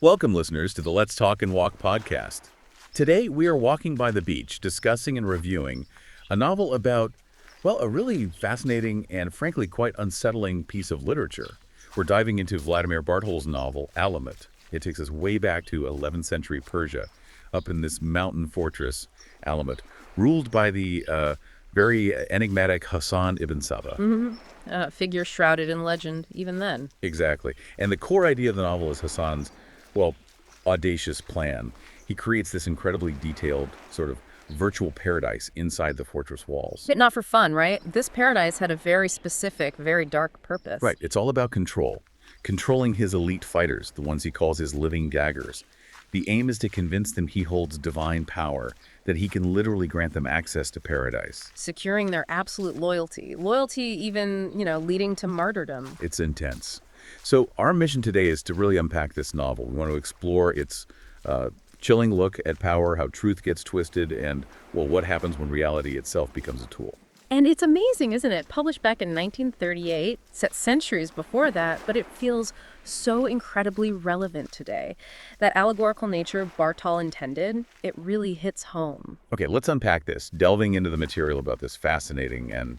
Welcome, listeners, to the Let's Talk and Walk podcast. Today, we are walking by the beach, discussing and reviewing a novel about, well, a really fascinating and frankly quite unsettling piece of literature. We're diving into Vladimir Bartol's novel, Alamut. It takes us way back to 11th century Persia, up in this mountain fortress, Alamut, ruled by the very enigmatic Hassan ibn Sabah. Figure shrouded in legend, even then. Exactly. And the core idea of the novel is Hassan's, well, audacious plan. He creates this incredibly detailed sort of virtual paradise inside the fortress walls. But not for fun, right? This paradise had a very specific, very dark purpose. Right. It's all about control. Controlling his elite fighters, the ones he calls his living daggers. The aim is to convince them he holds divine power, that he can literally grant them access to paradise. Securing their absolute loyalty. Loyalty even, leading to martyrdom. It's intense. So our mission today is to really unpack this novel. We want to explore its chilling look at power, how truth gets twisted, and, well, what happens when reality itself becomes a tool. And it's amazing, isn't it? Published back in 1938, set centuries before that, but it feels so incredibly relevant today. That allegorical nature Bartol intended, it really hits home. Okay, let's unpack this, delving into the material about this fascinating and,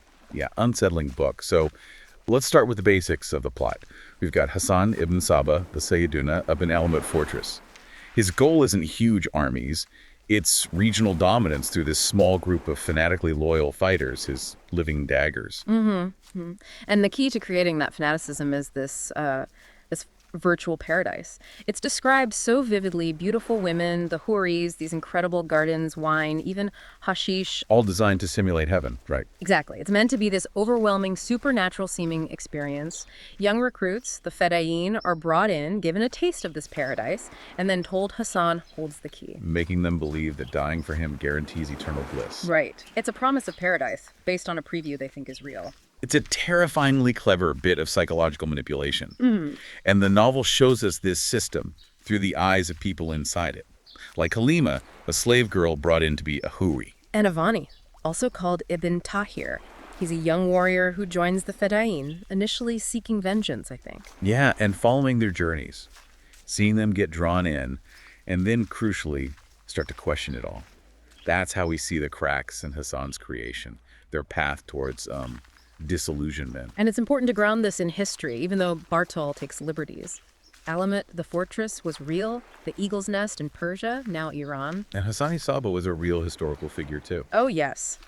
unsettling book. So let's start with the basics of the plot. We've got Hassan ibn Sabah, the Sayyiduna, up in Alamut Fortress. His goal isn't huge armies. It's regional dominance through this small group of fanatically loyal fighters, his living daggers. And the key to creating that fanaticism is this virtual paradise. It's described so vividly: beautiful women, the houris, these incredible gardens, wine, even hashish. All designed to simulate heaven, right? Exactly. It's meant to be this overwhelming, supernatural-seeming experience. Young recruits, the fedayeen, are brought in, given a taste of this paradise, and then told Hassan holds the key. Making them believe that dying for him guarantees eternal bliss. Right. It's a promise of paradise, based on a preview they think is real. It's a terrifyingly clever bit of psychological manipulation. And the novel shows us this system through the eyes of people inside it. Like Halima, a slave girl brought in to be a houri. And Avani, also called Ibn Tahir. He's a young warrior who joins the fedayeen, initially seeking vengeance, I think. Yeah, and following their journeys, seeing them get drawn in, and then, crucially, start to question it all. That's how we see the cracks in Hassan's creation, their path towards disillusionment. And it's important to ground this in history, even though Bartol takes liberties. Alamut, the fortress, was real. The Eagle's Nest in Persia, now Iran. And Hassan ibn Sabah was a real historical figure, too. Oh, yes.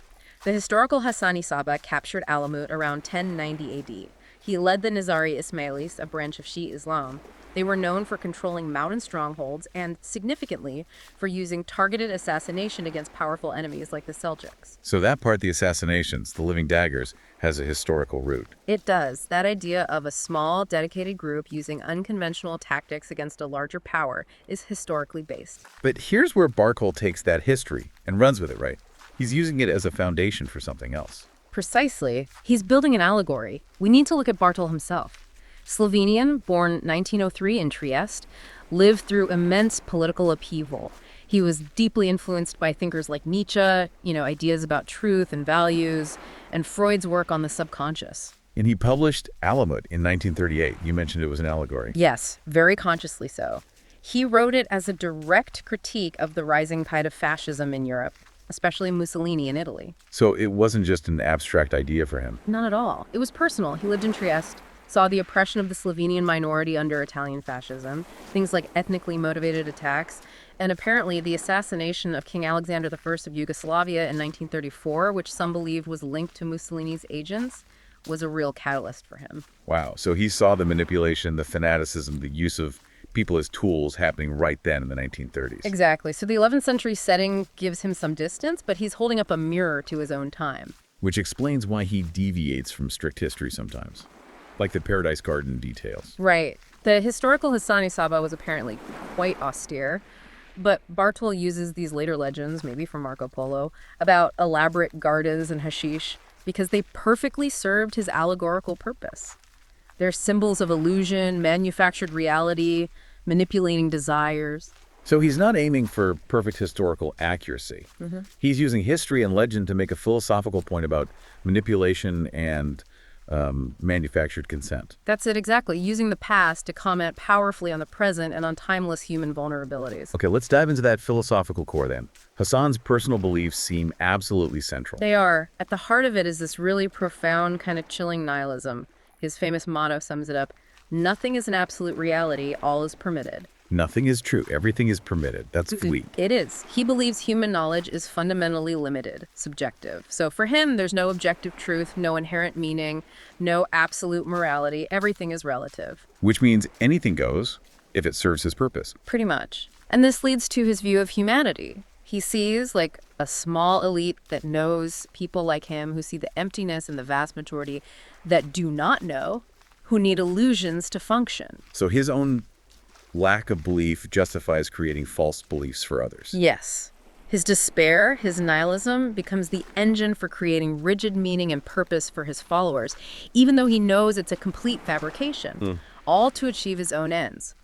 The historical Hassan ibn Sabah captured Alamut around 1090 AD. He led the Nizari Ismailis, a branch of Shiite Islam. They were known for controlling mountain strongholds and, significantly, for using targeted assassination against powerful enemies like the Seljuks. So that part, the assassinations, the living daggers, has a historical root. It does. That idea of a small, dedicated group using unconventional tactics against a larger power is historically based. But here's where Bartol takes that history and runs with it, right? He's using it as a foundation for something else. Precisely. He's building an allegory. We need to look at Bartol himself. Slovenian, born 1903 in Trieste, lived through immense political upheaval. He was deeply influenced by thinkers like Nietzsche, ideas about truth and values, and Freud's work on the subconscious. And he published Alamut in 1938. You mentioned it was an allegory. Yes, very consciously so. He wrote it as a direct critique of the rising tide of fascism in Europe, especially Mussolini in Italy. So it wasn't just an abstract idea for him. Not at all. It was personal. He lived in Trieste, saw the oppression of the Slovenian minority under Italian fascism, things like ethnically motivated attacks, and apparently the assassination of King Alexander I of Yugoslavia in 1934, which some believed was linked to Mussolini's agents, was a real catalyst for him. Wow. So he saw the manipulation, the fanaticism, the use of people as tools happening right then in the 1930s. Exactly. So the 11th century setting gives him some distance, but he's holding up a mirror to his own time. Which explains why he deviates from strict history sometimes, like the Paradise Garden details. Right. The historical Hassan ibn Sabah was apparently quite austere, but Bartol uses these later legends, maybe from Marco Polo, about elaborate gardens and hashish because they perfectly served his allegorical purpose. They're symbols of illusion, manufactured reality, manipulating desires. So he's not aiming for perfect historical accuracy. He's using history and legend to make a philosophical point about manipulation and manufactured consent. That's it exactly, using the past to comment powerfully on the present and on timeless human vulnerabilities. Okay, let's dive into that philosophical core then. Hassan's personal beliefs seem absolutely central. They are. At the heart of it is this really profound, kind of chilling nihilism. His famous motto sums it up: nothing is an absolute reality, all is permitted. Nothing is true. Everything is permitted. That's Fleet. It is. He believes human knowledge is fundamentally limited, subjective. So for him, there's no objective truth, no inherent meaning, no absolute morality. Everything is relative. Which means anything goes if it serves his purpose. Pretty much. And this leads to his view of humanity. He sees like a small elite that knows people like him, who see the emptiness in the vast majority that do not know, who need illusions to function. So his own lack of belief justifies creating false beliefs for others. Yes. His despair, his nihilism, becomes the engine for creating rigid meaning and purpose for his followers, even though he knows it's a complete fabrication, all to achieve his own ends.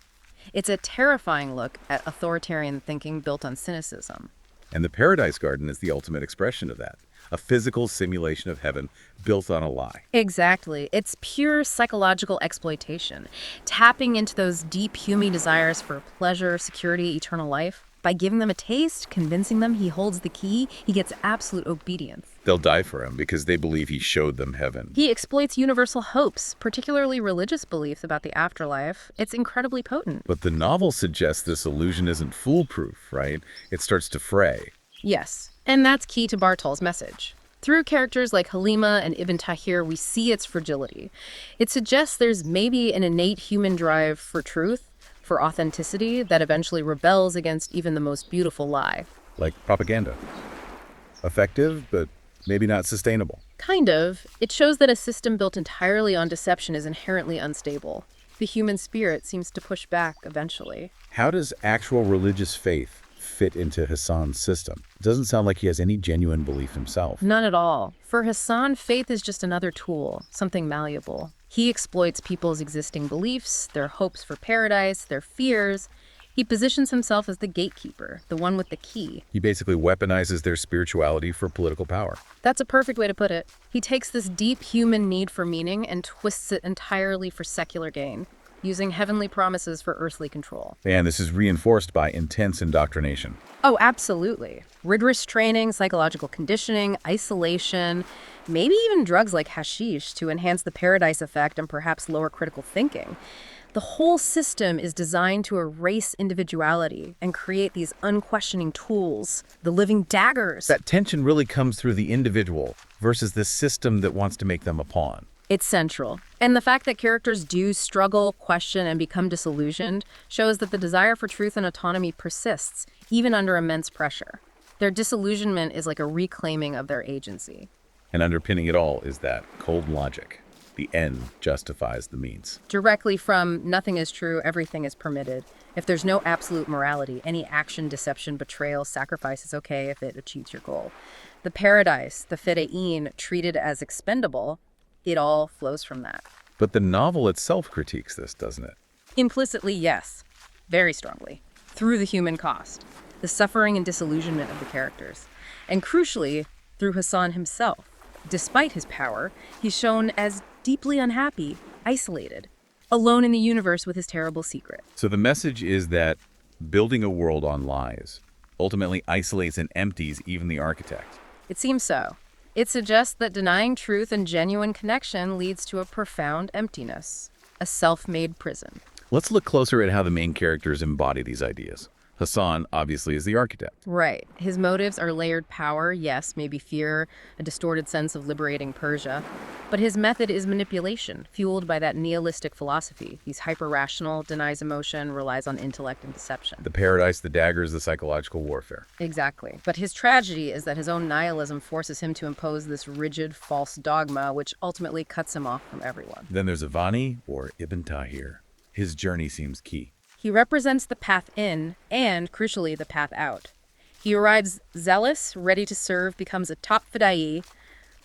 It's a terrifying look at authoritarian thinking built on cynicism. And the Paradise Garden is the ultimate expression of that. A physical simulation of heaven built on a lie. Exactly. It's pure psychological exploitation, tapping into those deep human desires for pleasure, security, eternal life. By giving them a taste, convincing them he holds the key, he gets absolute obedience. They'll die for him because they believe he showed them heaven. He exploits universal hopes, particularly religious beliefs about the afterlife. It's incredibly potent. But the novel suggests this illusion isn't foolproof, right? It starts to fray. Yes, and that's key to Bartol's message. Through characters like Halima and Ibn Tahir, we see its fragility. It suggests there's maybe an innate human drive for truth, for authenticity, that eventually rebels against even the most beautiful lie. Like propaganda. Effective, but maybe not sustainable. Kind of. It shows that a system built entirely on deception is inherently unstable. The human spirit seems to push back eventually. How does actual religious faith fit into Hassan's system? It doesn't sound like he has any genuine belief himself. None at all. For Hassan, faith is just another tool, something malleable. He exploits people's existing beliefs, their hopes for paradise, their fears. He positions himself as the gatekeeper, the one with the key. He basically weaponizes their spirituality for political power. That's a perfect way to put it. He takes this deep human need for meaning and twists it entirely for secular gain, using heavenly promises for earthly control. And this is reinforced by intense indoctrination. Oh, absolutely. Rigorous training, psychological conditioning, isolation, maybe even drugs like hashish to enhance the paradise effect and perhaps lower critical thinking. The whole system is designed to erase individuality and create these unquestioning tools, the living daggers. That tension really comes through the individual versus the system that wants to make them a pawn. It's central. And the fact that characters do struggle, question, and become disillusioned shows that the desire for truth and autonomy persists, even under immense pressure. Their disillusionment is like a reclaiming of their agency. And underpinning it all is that cold logic. The end justifies the means. Directly from nothing is true, everything is permitted. If there's no absolute morality, any action, deception, betrayal, sacrifice is okay if it achieves your goal. The paradise, the feda'in, treated as expendable, it all flows from that. But the novel itself critiques this, doesn't it? Implicitly, yes. Very strongly. Through the human cost, the suffering and disillusionment of the characters. And crucially, through Hassan himself. Despite his power, he's shown as deeply unhappy, isolated, alone in the universe with his terrible secret. So the message is that building a world on lies ultimately isolates and empties even the architect. It seems so. It suggests that denying truth and genuine connection leads to a profound emptiness, a self-made prison. Let's look closer at how the main characters embody these ideas. Hassan, obviously, is the architect. Right. His motives are layered power, yes, maybe fear, a distorted sense of liberating Persia. But his method is manipulation, fueled by that nihilistic philosophy. He's hyper-rational, denies emotion, relies on intellect and deception. The paradise, the daggers, the psychological warfare. Exactly. But his tragedy is that his own nihilism forces him to impose this rigid, false dogma, which ultimately cuts him off from everyone. Then there's Avani, or Ibn Tahir. His journey seems key. He represents the path in and, crucially, the path out. He arrives zealous, ready to serve, becomes a top fidai,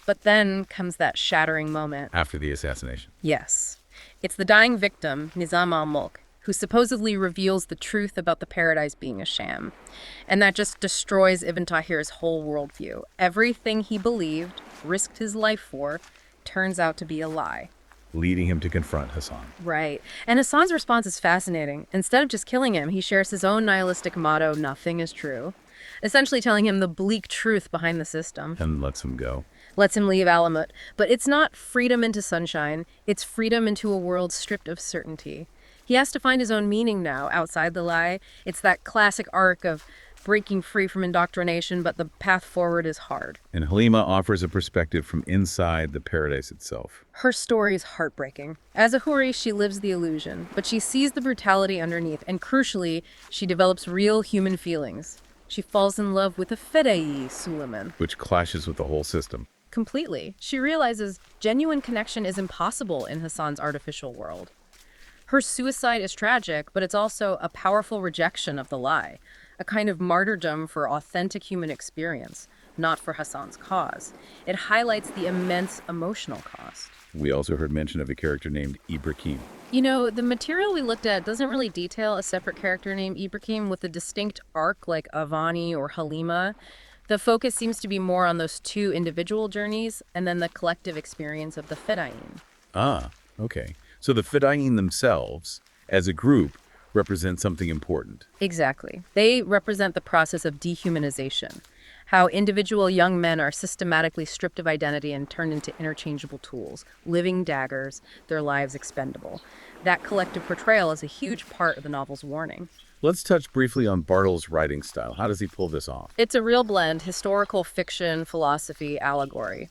but then comes that shattering moment. After the assassination. Yes. It's the dying victim, Nizam al-Mulk, who supposedly reveals the truth about the paradise being a sham. And that just destroys Ibn Tahir's whole worldview. Everything he believed, risked his life for, turns out to be a lie. leading him to confront Hassan. Right. And Hassan's response is fascinating. Instead of just killing him, he shares his own nihilistic motto, nothing is true, essentially telling him the bleak truth behind the system. And lets him go. Lets him leave Alamut. But it's not freedom into sunshine. It's freedom into a world stripped of certainty. He has to find his own meaning now, outside the lie. It's that classic arc of breaking free from indoctrination, but the path forward is hard. And Halima offers a perspective from inside the paradise itself. Her story is heartbreaking. As a Huri, she lives the illusion, but she sees the brutality underneath, and crucially, she develops real human feelings. She falls in love with a Fedai Suleiman. Which clashes with the whole system. Completely. She realizes genuine connection is impossible in Hassan's artificial world. Her suicide is tragic, but it's also a powerful rejection of the lie, a kind of martyrdom for authentic human experience, not for Hassan's cause. It highlights the immense emotional cost. We also heard mention of a character named Ibrahim. You know, the material we looked at doesn't really detail a separate character named Ibrahim with a distinct arc like Avani or Halima. The focus seems to be more on those two individual journeys and then the collective experience of the Fedayeen. Ah, okay. So the Fedayeen themselves, as a group, represent something important. Exactly. They represent the process of dehumanization, how individual young men are systematically stripped of identity and turned into interchangeable tools, living daggers, their lives expendable. That collective portrayal is a huge part of the novel's warning. Let's touch briefly on Bartol's writing style. How does he pull this off? It's a real blend, historical fiction, philosophy, allegory.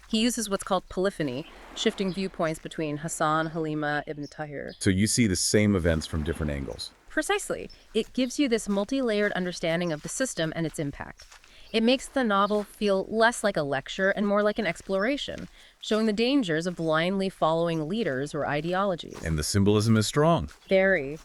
He uses what's called polyphony, shifting viewpoints between Hassan, Halima, Ibn Tahir. So you see the same events from different angles. Precisely. It gives you this multi-layered understanding of the system and its impact. It makes the novel feel less like a lecture and more like an exploration, showing the dangers of blindly following leaders or ideologies. And the symbolism is strong. Very.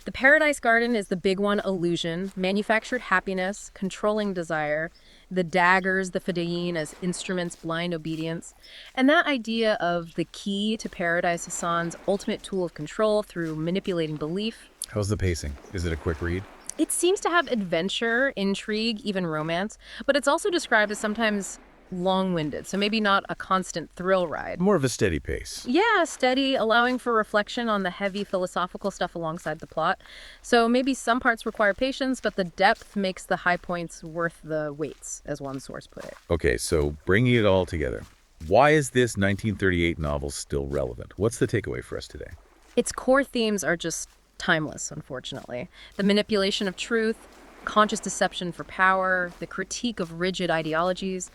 The Paradise Garden is the big one: illusion, manufactured happiness, controlling desire, the daggers, the Fedayeen as instruments, blind obedience. And that idea of the key to Paradise, Hassan's ultimate tool of control through manipulating belief. How's the pacing? Is it a quick read? It seems to have adventure, intrigue, even romance, but it's also described as sometimes long-winded, so maybe not a constant thrill ride. More of a steady pace. Yeah, steady, allowing for reflection on the heavy philosophical stuff alongside the plot. So maybe some parts require patience, but the depth makes the high points worth the waits, as one source put it. Okay, so bringing it all together. Why is this 1938 novel still relevant? What's the takeaway for us today? Its core themes are just timeless, unfortunately. The manipulation of truth, conscious deception for power, the critique of rigid ideologies.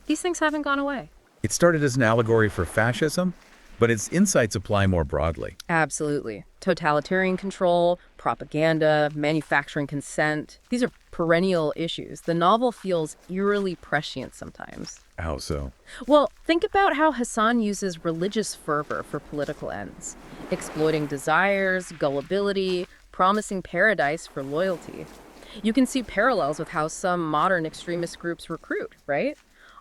These things haven't gone away. It started as an allegory for fascism, but its insights apply more broadly. Absolutely. Totalitarian control, propaganda, manufacturing consent. These are perennial issues. The novel feels eerily prescient sometimes. How so? Well, think about how Hassan uses religious fervor for political ends, exploiting desires, gullibility, promising paradise for loyalty. You can see parallels with how some modern extremist groups recruit, right?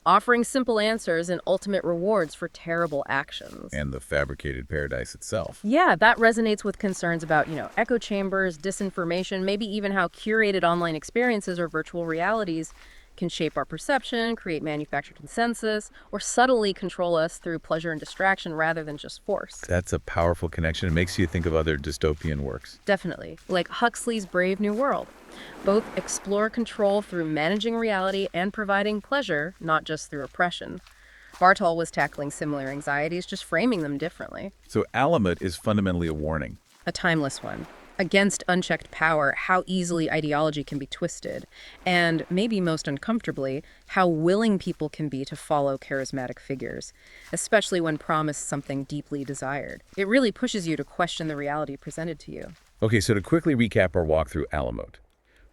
Offering simple answers and ultimate rewards for terrible actions. And the fabricated paradise itself. Yeah, that resonates with concerns about, echo chambers, disinformation, maybe even how curated online experiences or virtual realities can shape our perception, create manufactured consensus, or subtly control us through pleasure and distraction rather than just force. That's a powerful connection. It makes you think of other dystopian works. Definitely. Like Huxley's Brave New World. Both explore control through managing reality and providing pleasure, not just through oppression. Bartol was tackling similar anxieties, just framing them differently. So Alamut is fundamentally a warning. A timeless one. Against unchecked power, how easily ideology can be twisted, and maybe most uncomfortably, how willing people can be to follow charismatic figures, especially when promised something deeply desired. It really pushes you to question the reality presented to you. Okay, so to quickly recap our walk through Alamut,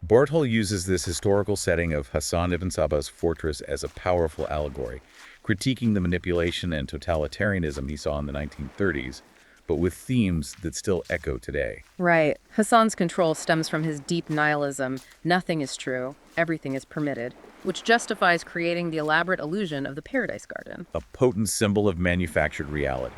Bartol uses this historical setting of Hassan ibn Sabah's fortress as a powerful allegory, critiquing the manipulation and totalitarianism he saw in the 1930s, but with themes that still echo today. Right. Hassan's control stems from his deep nihilism. Nothing is true. Everything is permitted, which justifies creating the elaborate illusion of the Paradise Garden. A potent symbol of manufactured reality.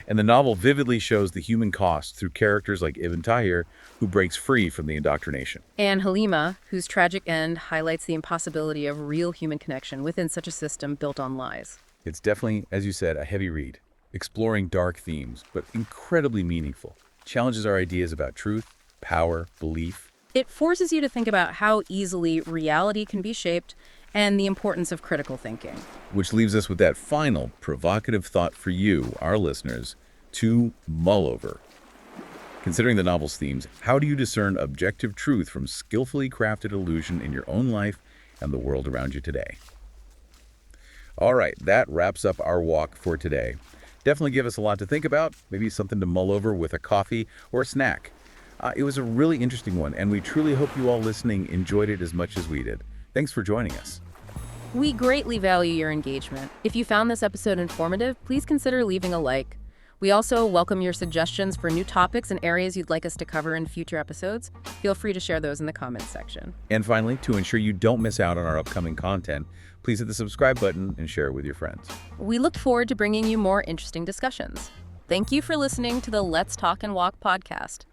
And the novel vividly shows the human cost through characters like Ibn Tahir, who breaks free from the indoctrination. And Halima, whose tragic end highlights the impossibility of real human connection within such a system built on lies. It's definitely, as you said, a heavy read, exploring dark themes, but incredibly meaningful. Challenges our ideas about truth, power, belief. It forces you to think about how easily reality can be shaped and the importance of critical thinking. Which leaves us with that final provocative thought for you, our listeners, to mull over. Considering the novel's themes, how do you discern objective truth from skillfully crafted illusion in your own life and the world around you today? All right, that wraps up our walk for today. Definitely give us a lot to think about, maybe something to mull over with a coffee or a snack. It was a really interesting one, and we truly hope you all listening enjoyed it as much as we did. Thanks for joining us. We greatly value your engagement. If you found this episode informative, please consider leaving a like. We also welcome your suggestions for new topics and areas you'd like us to cover in future episodes. Feel free to share those in the comments section. And finally, to ensure you don't miss out on our upcoming content, please hit the subscribe button and share it with your friends. We look forward to bringing you more interesting discussions. Thank you for listening to the Let's Talk and Walk podcast.